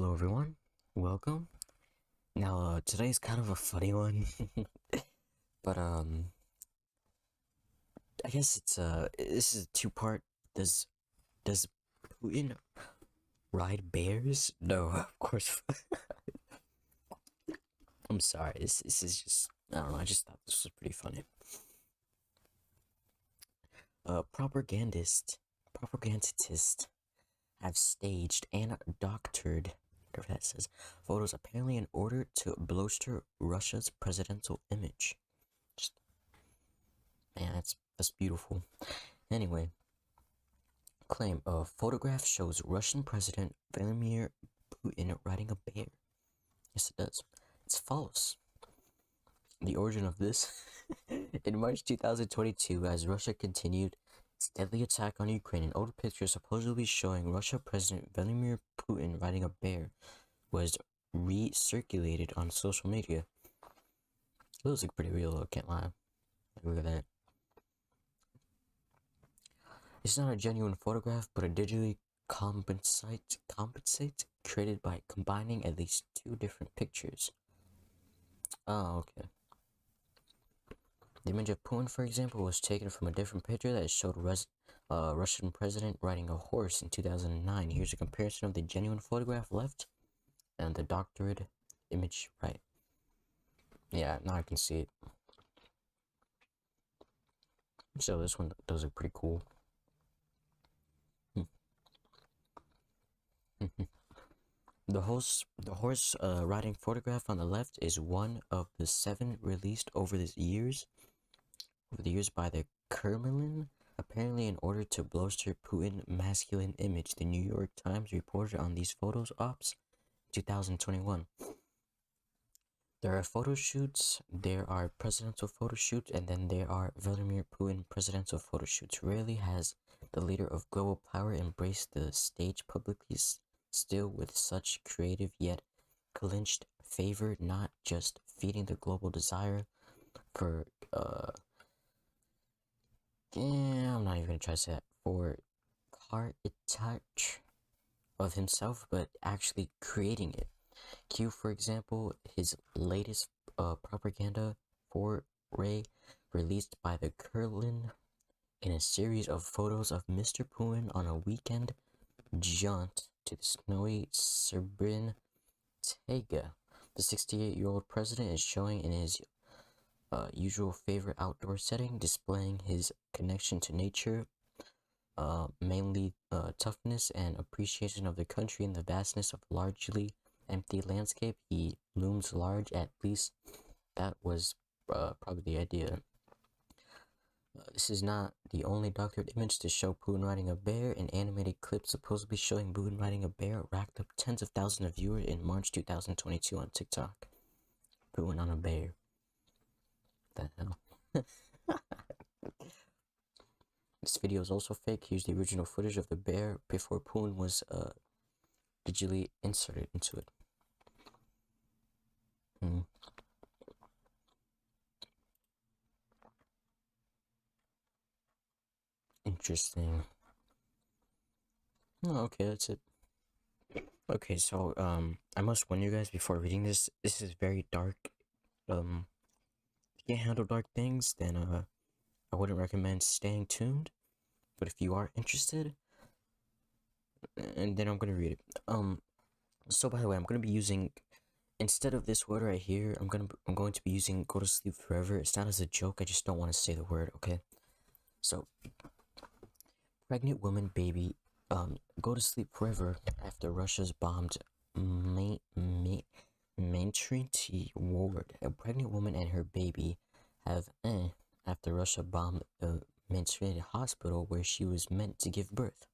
Hello everyone, welcome. Now today's kind of a funny one, but I guess this is a two-part. Does Putin ride bears? No, of course. I'm sorry. This is just I don't know. I just thought this was pretty funny. Propagandists have staged and doctored, whatever that says, photos apparently in order to bolster Russia's presidential image. Just, man, that's beautiful. Anyway, claim a photograph shows Russian President Vladimir Putin riding a bear. Yes, it does. It's false. The origin of this in March 2022, as Russia continued its deadly attack on Ukraine, an old picture supposedly showing Russia President Vladimir Putin riding a bear was recirculated on social media. It looks like pretty real, though, can't lie. Look at that. It's not a genuine photograph, but a digitally compensate created by combining at least two different pictures. Oh, okay. The image of Putin, for example, was taken from a different picture that showed Russian president riding a horse in 2009. Here's a comparison of the genuine photograph left and the doctored image right. Yeah, now I can see it. So this one does look pretty cool. The horse riding photograph on the left is one of the 7 released over the years by the Kremlin, apparently in order to bolster Putin's masculine image. The New York Times reported on these photos ops 2021. There are photo shoots, there are presidential photo shoots, and then there are Vladimir Putin presidential photo shoots. Rarely has the leader of global power embraced the stage publicly, still with such creative yet clinched favor, not just feeding the global desire for I'm not even gonna try to say that, for cartage of himself, but actually creating it. Q, for example, his latest propaganda foray released by the Kremlin in a series of photos of Mr. Putin on a weekend jaunt to the snowy Serbian Taiga. The 68-year-old president is showing in his usual favorite outdoor setting, displaying his connection to nature, mainly toughness and appreciation of the country in the vastness of largely empty landscape. He looms large, at least that was probably the idea. This is not the only doctored image to show Putin riding a bear. An animated clip supposedly showing Putin riding a bear racked up tens of thousands of viewers in March 2022 on TikTok. Putin on a bear. What the hell? This video is also fake. Here's the original footage of the bear before Putin was digitally inserted into it. Interesting. Oh, okay, that's it. Okay, so I must warn you guys before reading this. This is very dark. If you can't handle dark things, then I wouldn't recommend staying tuned. But if you are interested, and then I'm gonna read it. So by the way, I'm gonna be using, instead of this word right here, I'm going to be using "go to sleep forever." It's not as a joke. I just don't want to say the word. Okay. So, pregnant woman baby, go to sleep forever after Russia's bombed maternity ward. A pregnant woman and her baby have after Russia bombed the maternity hospital where she was meant to give birth.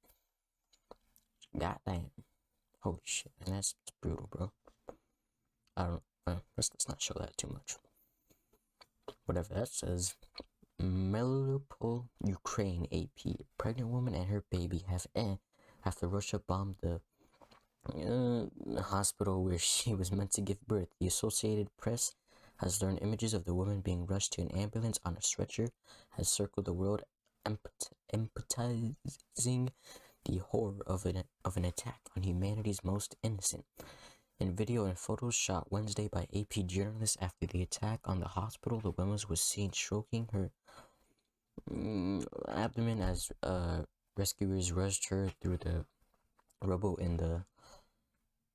Goddamn. Holy shit, and that's brutal, bro. I don't let's not show that too much. Whatever that says. Melitopol, Ukraine AP. Pregnant woman and her baby have after Russia bombed the hospital where she was meant to give birth. The Associated Press has learned images of the woman being rushed to an ambulance on a stretcher has circled the world, empathizing the horror of an attack on humanity's most innocent. In video and photos shot Wednesday by AP journalists after the attack on the hospital, the woman was seen stroking her abdomen as rescuers rushed her through the rubble in the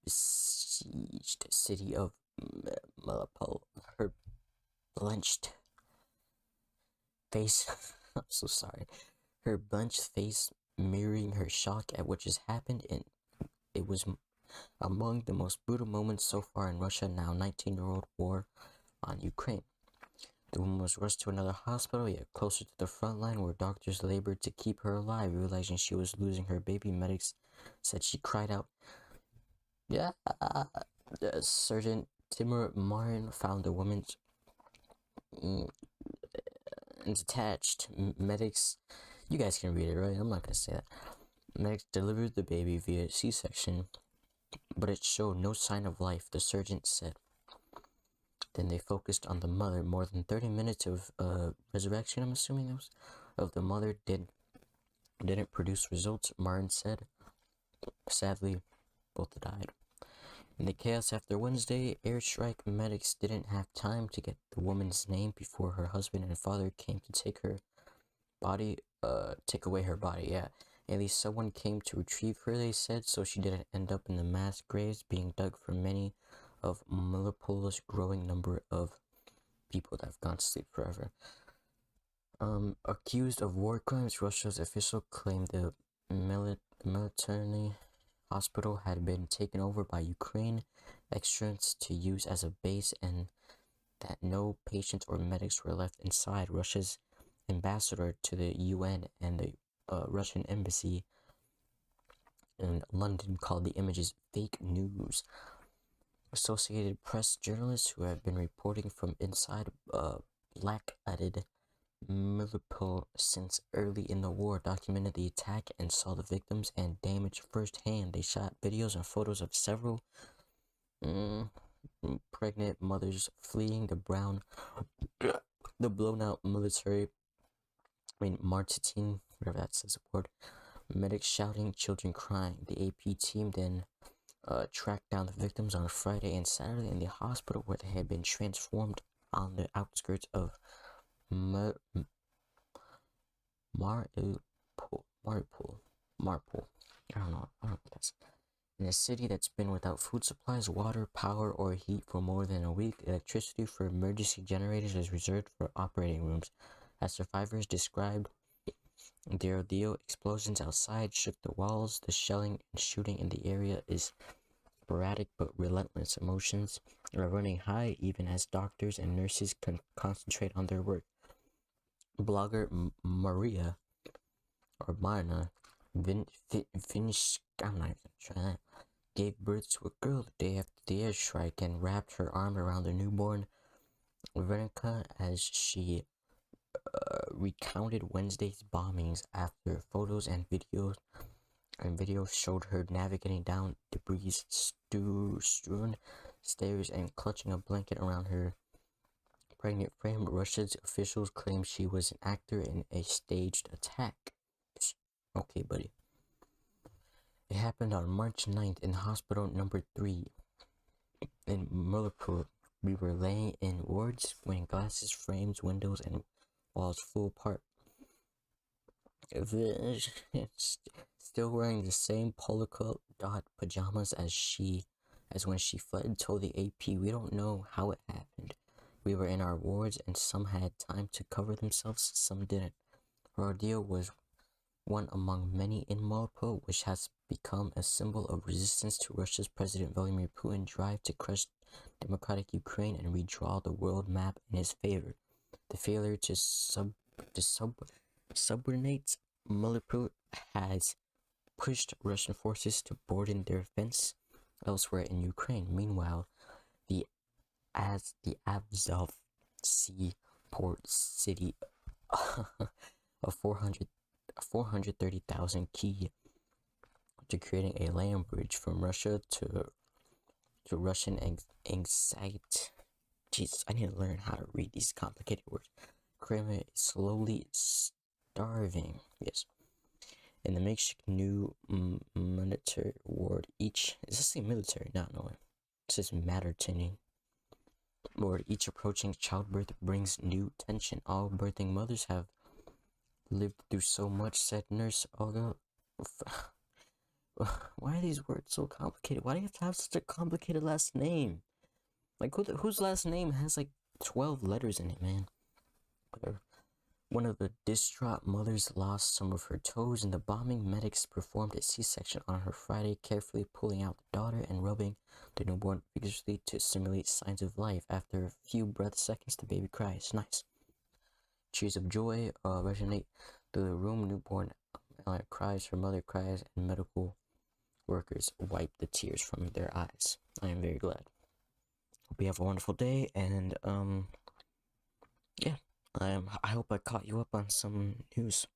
besieged city of Mariupol. Her blenched face, I'm so sorry, her blenched face mirroring her shock at what just happened, and it was among the most brutal moments so far in Russia now 19-year-old war on Ukraine. The woman was rushed to another hospital, yet closer to the front line, where doctors labored to keep her alive. Realizing she was losing her baby, medics said she cried out, "Yeah!" Surgeon Timur Marin found the woman's detached. Medics, you guys can read it, right? I'm not gonna say that. Medics delivered the baby via C-section, but it showed no sign of life, the surgeon said. Then they focused on the mother. More than 30 minutes of resurrection, I'm assuming it was, of the mother didn't produce results, Marin said. Sadly, both died. In the chaos after Wednesday airstrike, medics didn't have time to get the woman's name before her husband and father came to take away her body, yeah. At least someone came to retrieve her, they said, so she didn't end up in the mass graves being dug for many of Mariupol's growing number of people that have gone to sleep forever. Accused of war crimes, Russia's official claimed the military hospital had been taken over by Ukraine extremists to use as a base, and that no patients or medics were left inside. Russia's ambassador to the UN and the Russian embassy in London called the images fake news. Associated Press journalists who have been reporting from inside black-added Mariupol since early in the war documented the attack and saw the victims and damage firsthand. They shot videos and photos of several pregnant mothers fleeing the blown out military, Martin, whatever that says the word, medics shouting, children crying. The AP team then tracked down the victims on Friday and Saturday in the hospital where they had been transformed on the outskirts of Mariupol. I don't know what that's. In a city that's been without food supplies, water, power, or heat for more than a week, electricity for emergency generators is reserved for operating rooms. As survivors described, the ordeal, explosions outside shook the walls. The shelling and shooting in the area is sporadic but relentless. Emotions are running high even as doctors and nurses concentrate on their work. Blogger Marina Finnish, I'm not even trying that, gave birth to a girl the day after the airstrike and wrapped her arm around the newborn Veronica as she recounted Wednesday's bombings after photos and videos showed her navigating down debris-strewn stairs and clutching a blanket around her pregnant frame. Russia's officials claim she was an actor in a staged attack. Okay, buddy. It happened on March 9th in hospital number 3 in Mariupol. We were laying in wards when glasses, frames, windows, and walls flew apart. Still wearing the same polka dot pajamas as when she fled, told the AP, "We don't know how it happened. We were in our wards and some had time to cover themselves, some didn't." Her ordeal was one among many in Mariupol, which has become a symbol of resistance to Russia's President Vladimir Putin's drive to crush democratic Ukraine and redraw the world map in his favor. The failure to subordinate Mariupol has pushed Russian forces to broaden their fence elsewhere in Ukraine. Meanwhile, the Azov Sea port city of 430,000 key to creating a land bridge from Russia to Russian anxiety. Jesus, I need to learn how to read these complicated words. Crimea is slowly starving. Yes. In the makeshift new military ward, each is this a military? Not knowing. says mattertiny. Lord, each approaching childbirth brings new tension. All birthing mothers have lived through so much, said Nurse Olga. Why are these words so complicated? Why do you have to have such a complicated last name? Like, whose last name has like 12 letters in it, man? Whatever. One of the distraught mothers lost some of her toes in the bombing. Medics performed a C-section on her Friday, carefully pulling out the daughter and rubbing the newborn vigorously to simulate signs of life. After a few breath seconds, the baby cries. Nice. Cheers of joy resonate through the room. Newborn cries, her mother cries, and medical workers wipe the tears from their eyes. I am very glad. Hope you have a wonderful day, and yeah, I hope I caught you up on some news.